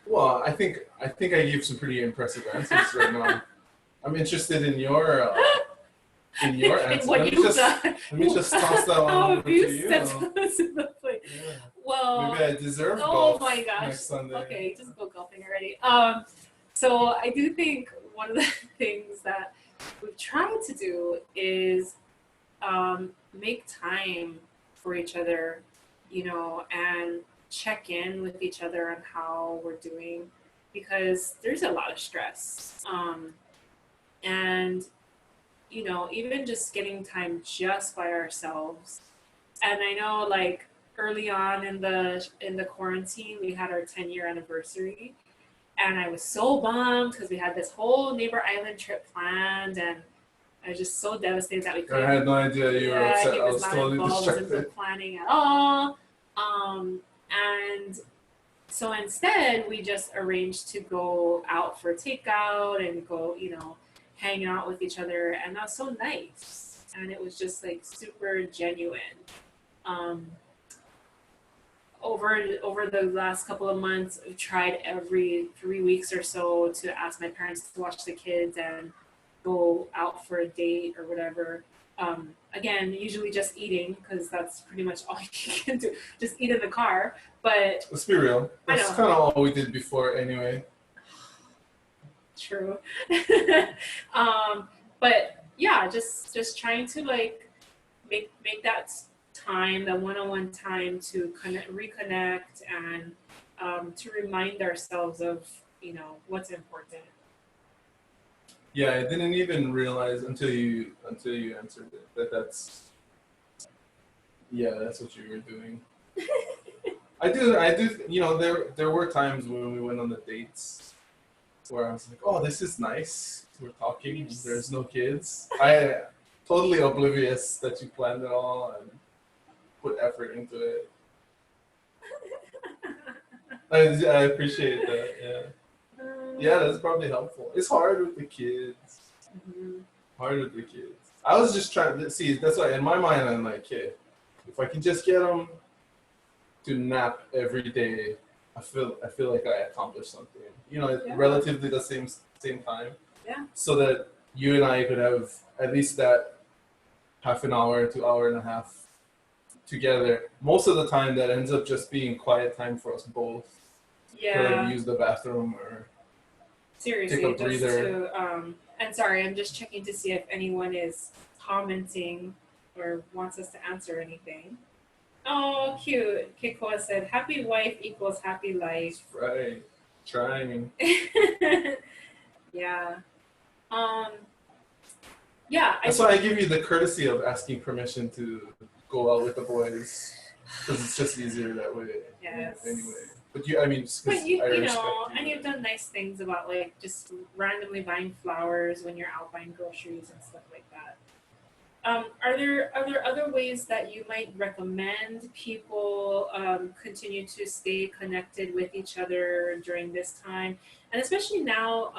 Well, I think I gave some pretty impressive answers right now. I'm interested in your answer. What you've done. Let me just toss that one How over have to you you. stepped us in the plate? Yeah. Well, Maybe I deserve oh golf my gosh. next Sunday. Okay, just go golfing already. So I do think one of the things that we've tried to do is make time for each other, you know, and check in with each other on how we're doing, because there's a lot of stress. And, you know, even just getting time just by ourselves. And I know, like, early on in the quarantine, we had our 10-year anniversary, and I was so bummed because we had this whole neighbor island trip planned, and I was just so devastated that we couldn't. I had no idea you were upset. He I was was not totally involved in the distracted. planning at all. And so instead, we just arranged to go out for takeout and go, you know, hang out with each other, and that was so nice. And it was just like super genuine. Over the last couple of months, I've tried every 3 weeks or so to ask my parents to watch the kids and go out for a date or whatever. Again, usually just eating, because that's pretty much all you can do. Just eat in the car. But Let's be real. That's kind of all we did before anyway. True. But yeah, just trying to like make that time, that one-on-one time to reconnect and to remind ourselves of, you know, what's important. Yeah, I didn't even realize until you answered it that's what you were doing. I do. You know, there were times when we went on the dates where I was like, oh, this is nice. We're talking. There's no kids. I totally oblivious that you planned it all and put effort into it. I appreciate that. Yeah. Yeah, that's probably helpful. It's hard with the kids. Mm-hmm. Hard with the kids. I was just trying to see. That's why in my mind I'm like, hey, if I can just get them to nap every day, I feel like I accomplished something. You know, relatively the same time. Yeah. So that you and I could have at least that half an hour to hour and a half together. Most of the time, that ends up just being quiet time for us both. Yeah. To like use the bathroom or seriously, take a breather. And sorry, I'm just checking to see if anyone is commenting or wants us to answer anything. Oh, cute. Kikoa said, happy wife equals happy life. Right. Trying. Yeah. Yeah. That's why I give you the courtesy of asking permission to go out with the boys, because it's just easier that way. Yes. Anyway. But you know, and you've done nice things about like just randomly buying flowers when you're out buying groceries and stuff like that. Are there other ways that you might recommend people continue to stay connected with each other during this time, and especially now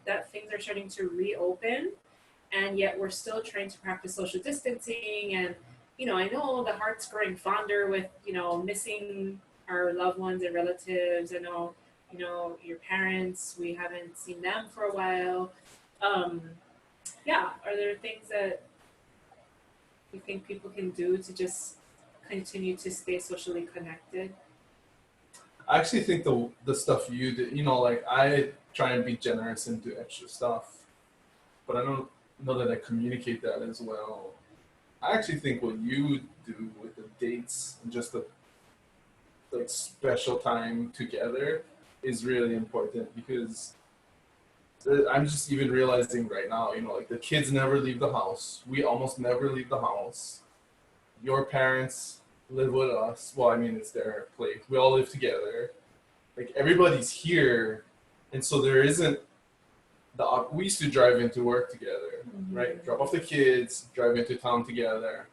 that things are starting to reopen, and yet we're still trying to practice social distancing? And I know the heart's growing fonder with missing our loved ones and relatives. I know your parents. We haven't seen them for a while. Yeah, are there things that you think people can do to just continue to stay socially connected? I actually think the stuff you do, like I try and be generous and do extra stuff, but I don't know that I communicate that as well. I actually think what you do with the dates and just the like special time together is really important, because I'm just even realizing right now, like the kids never leave the house. We almost never leave the house. Your parents live with us. Well, I mean, it's their place. We all live together. Like everybody's here. And so there isn't we used to drive into work together, right? Drop off the kids, drive into town together.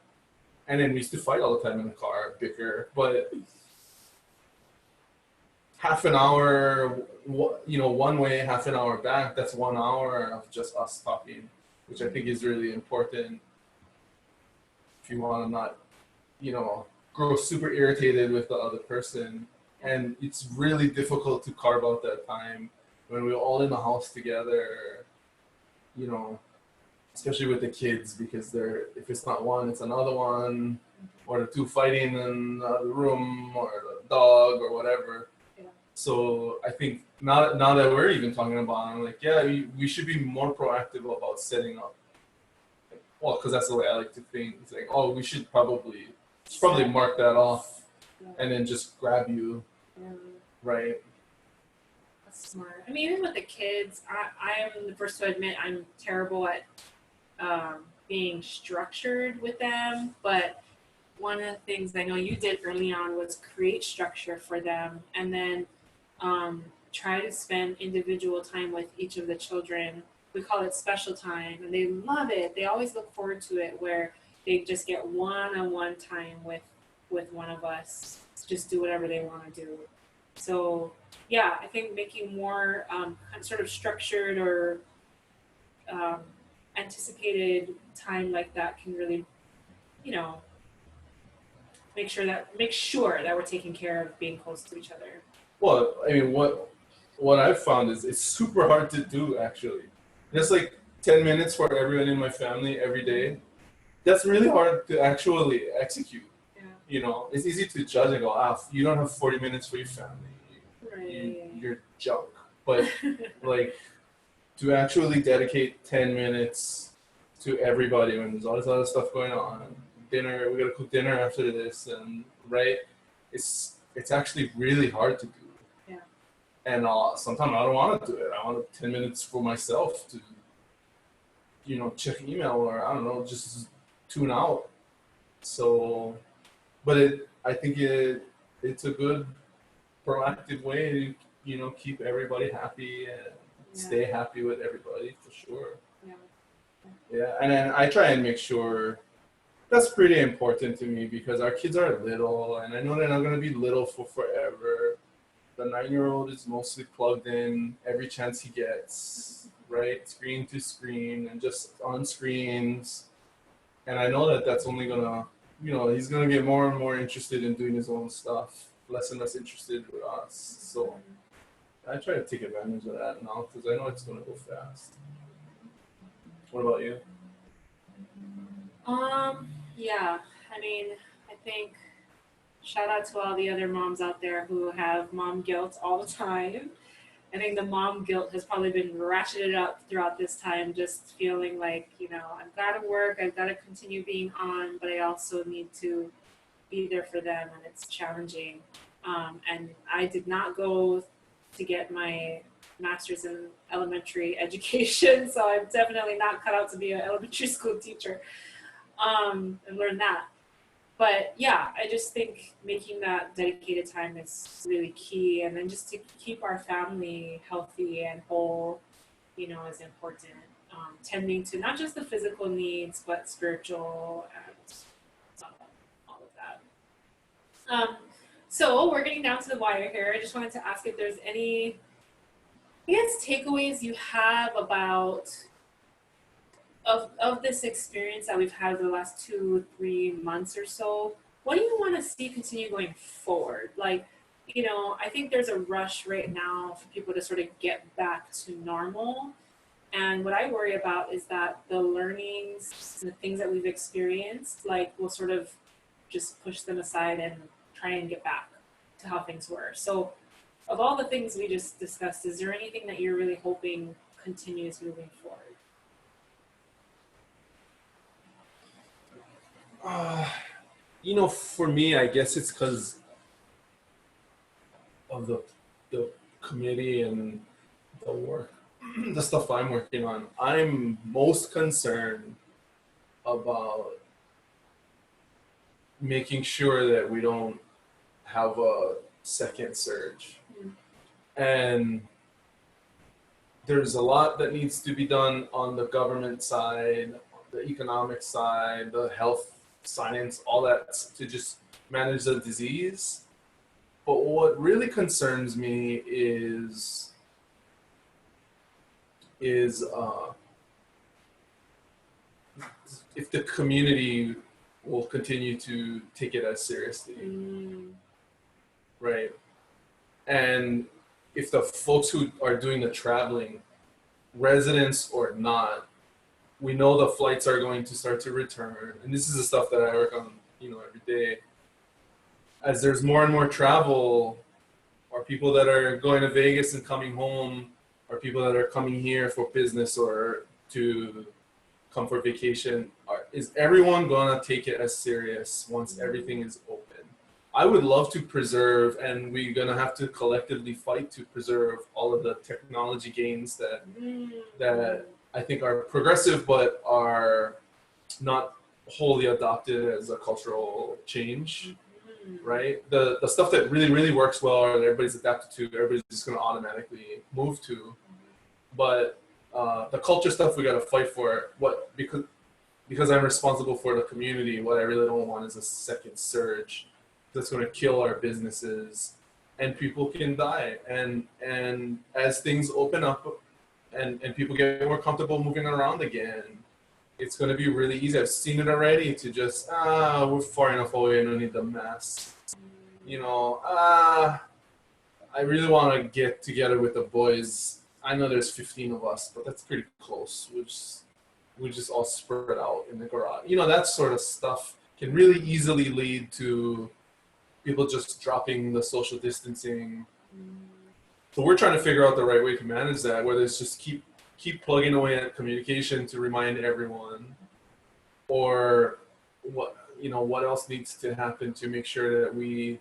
And then we used to fight all the time in the car, bicker. But half an hour, one way, half an hour back, that's 1 hour of just us talking, which I think is really important if you want to not, grow super irritated with the other person. And it's really difficult to carve out that time when we're all in the house together, especially with the kids, because if it's not one, it's another one, or the two fighting in the room, or the dog, or whatever. So I think now that we're even talking about it, I'm like, yeah, we should be more proactive about setting up. Well, because that's the way I like to think. It's like, oh, we should probably mark that off, and then just grab you, right? That's smart. I mean, even with the kids, I am the first to admit I'm terrible at being structured with them. But one of the things I know you did early on was create structure for them, and then try to spend individual time with each of the children. We call it special time, and they love it. They always look forward to it, where they just get one-on-one time with one of us to just do whatever they want to do. So yeah, I think making more sort of structured or anticipated time like that can really, make sure that we're taking care of being close to each other. Well, I mean, what I've found is it's super hard to do, actually. Just like 10 minutes for everyone in my family every day. That's really hard to actually execute. Yeah. It's easy to judge and go, you don't have 40 minutes for your family. Right. You're junk. But like to actually dedicate 10 minutes to everybody when there's all this other stuff going on, dinner, we gotta cook dinner after this, and right, it's actually really hard to do. Yeah. And sometimes I don't want to do it. I want 10 minutes for myself to, check email, or I don't know, just tune out. So, but I think it's a good proactive way to, keep everybody happy and stay happy with everybody, for sure. Yeah, and then I try and make sure that's pretty important to me, because our kids are little, and I know they're not going to be little for forever. The 9-year-old is mostly plugged in every chance he gets, right? Screen to screen and just on screens. And I know that that's only going to, he's going to get more and more interested in doing his own stuff, less and less interested with us. So I try to take advantage of that now, because I know it's going to go fast. What about you? Yeah, I mean, I think shout out to all the other moms out there who have mom guilt all the time. I think the mom guilt has probably been ratcheted up throughout this time, just feeling like, I've got to work, I've got to continue being on, but I also need to be there for them, and it's challenging. And I did not go to get my master's in elementary education, so I'm definitely not cut out to be an elementary school teacher and learn that. But yeah, I just think making that dedicated time is really key, and then just to keep our family healthy and whole, is important. tending to not just the physical needs, but spiritual and all of that. So we're getting down to the wire here. I just wanted to ask if there's any, I guess, takeaways you have about of this experience that we've had the last 2-3 months or so. What do you want to see continue going forward? Like, you know, I think there's a rush right now for people to sort of get back to normal. And what I worry about is that the learnings and the things that we've experienced, like, we'll sort of just push them aside and try and get back to how things were. So of all the things we just discussed, is there anything that you're really hoping continues moving forward? You know, for me, I guess it's because of the committee and the work, the stuff I'm working on. I'm most concerned about making sure that we don't have a second surge. And there's a lot that needs to be done on the government side, the economic side, the health science, all that, to just manage the disease. But what really concerns me is if the community will continue to take it as seriously, right? And if the folks who are doing the traveling, residents or not, we know the flights are going to start to return. And this is the stuff that I work on, you know, every day. As there's more and more travel, or people that are going to Vegas and coming home, or people that are coming here for business or to come for vacation, is everyone going to take it as serious once everything is open? I would love to preserve, and we're going to have to collectively fight to preserve all of the technology gains that I think are progressive, but are not wholly adopted as a cultural change, right? The stuff that really, really works well, or that everybody's adapted to, everybody's just going to automatically move to. But the culture stuff we got to fight for. Because I'm responsible for the community, what I really don't want is a second surge that's going to kill our businesses, and people can die. And as things open up and people get more comfortable moving around again, it's going to be really easy. I've seen it already to just, we're far enough away, I don't need the mask. You know, I really want to get together with the boys. I know there's 15 of us, but that's pretty close. We just all spread out in the garage. You know, that sort of stuff can really easily lead to people just dropping the social distancing. So we're trying to figure out the right way to manage that, whether it's just keep plugging away at communication to remind everyone, or what else needs to happen to make sure that we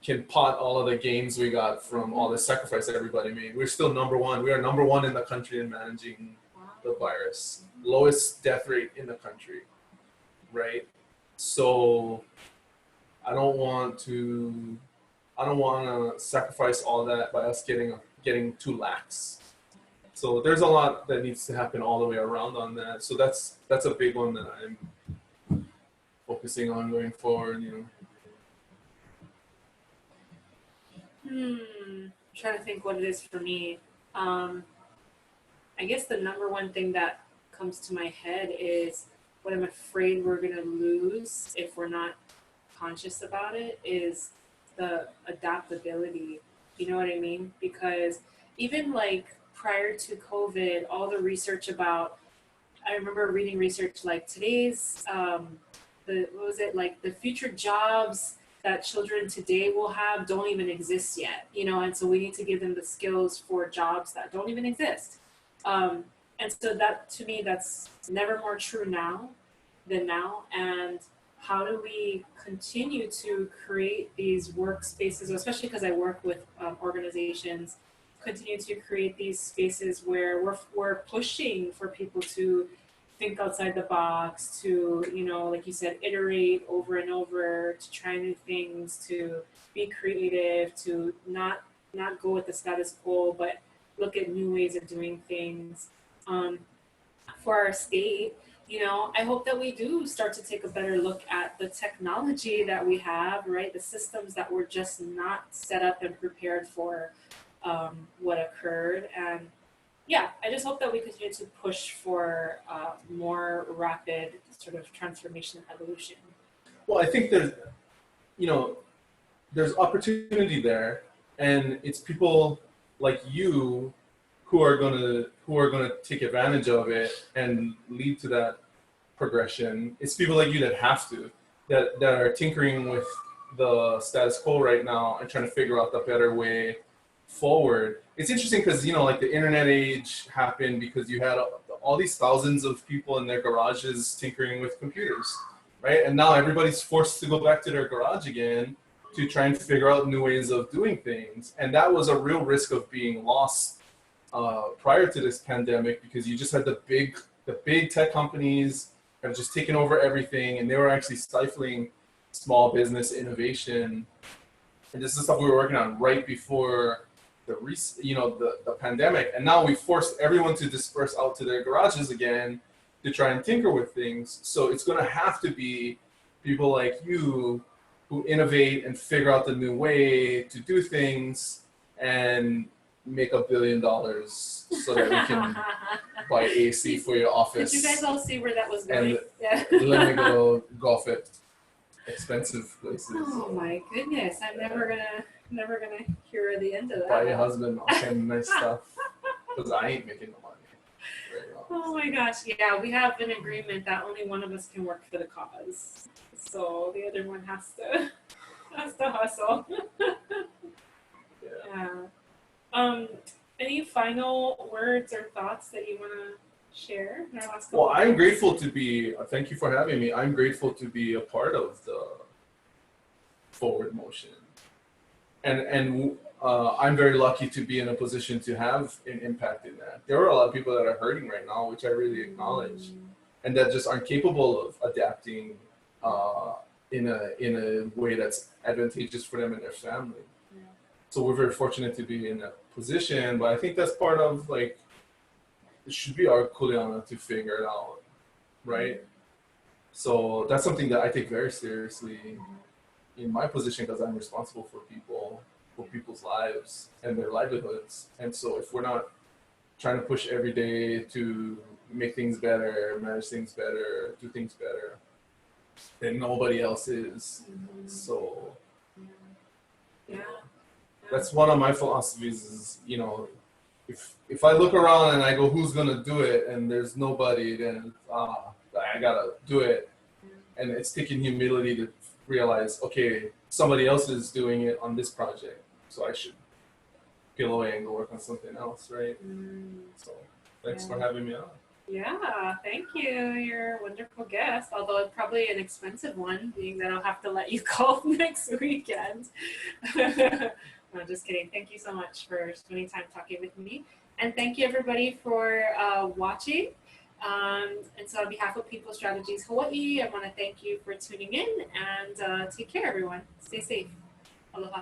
can pot all of the gains we got from all the sacrifice that everybody made. We're still number one. We are number one in the country in managing the virus. Lowest death rate in the country, right? So I don't want to sacrifice all that by us getting too lax. So there's a lot that needs to happen all the way around on that. So that's a big one that I'm focusing on going forward, you know. Trying to think what it is for me. I guess the number one thing that comes to my head is what I'm afraid we're going to lose if we're not conscious about it is the adaptability. You know what I mean? Because even like prior to COVID, all the research about, I remember reading research like today's, the future jobs that children today will have don't even exist yet, you know, and so we need to give them the skills for jobs that don't even exist. And so that, to me, that's never more true now than now. And how do we continue to create these workspaces, especially because I work with organizations, continue to create these spaces where we're pushing for people to think outside the box, to, you know, like you said, iterate over and over, to try new things, to be creative, to not go with the status quo, but look at new ways of doing things for our state. I hope that we do start to take a better look at the technology that we have, right? The systems that were just not set up and prepared for what occurred. And yeah, I just hope that we continue to push for more rapid sort of transformation and evolution. Well, I think there's opportunity there, and it's people like you who are gonna take advantage of it and lead to that progression. It's people like you that are tinkering with the status quo right now and trying to figure out the better way forward. It's interesting because like the internet age happened because you had all these thousands of people in their garages tinkering with computers, right? And now everybody's forced to go back to their garage again to try and figure out new ways of doing things. And that was a real risk of being lost prior to this pandemic, because you just had the big tech companies have just taken over everything, and they were actually stifling small business innovation. And this is stuff we were working on right before the pandemic. And now we forced everyone to disperse out to their garages again to try and tinker with things. So it's going to have to be people like you who innovate and figure out the new way to do things and make $1 billion so that we can buy AC for your office. Did you guys all see where that was going? And let me go golf at expensive places. Oh my goodness! I'm never gonna hear the end of that. Buy your husband all kind of nice stuff, because I ain't making the money. Oh my gosh! Yeah, we have an agreement that only one of us can work for the cause, so the other one has to hustle. Yeah. Any final words or thoughts that you want to share in our last couple Well, I'm grateful to be, thank you for having me. I'm grateful to be a part of the forward motion. And I'm very lucky to be in a position to have an impact in that. There are a lot of people that are hurting right now, which I really acknowledge, and that just aren't capable of adapting in a way that's advantageous for them and their family. Yeah. So we're very fortunate to be in that position, but I think that's part of it should be our kuleana to figure it out, right? So that's something that I take very seriously in my position, because I'm responsible for people's lives and their livelihoods. And so if we're not trying to push every day to make things better, manage things better, do things better, then nobody else is. So that's one of my philosophies is, if I look around and I go, who's gonna do it? And there's nobody, then I gotta do it. And it's taking humility to realize, okay, somebody else is doing it on this project, so I should peel away and go work on something else, right? So thanks for having me on. Yeah, thank you. You're a wonderful guest, although probably an expensive one, being that I'll have to let you go next weekend. No, just kidding. Thank you so much for spending time talking with me. And thank you everybody for watching. And so on behalf of People Strategies Hawaii, I want to thank you for tuning in, and take care everyone. Stay safe. Aloha.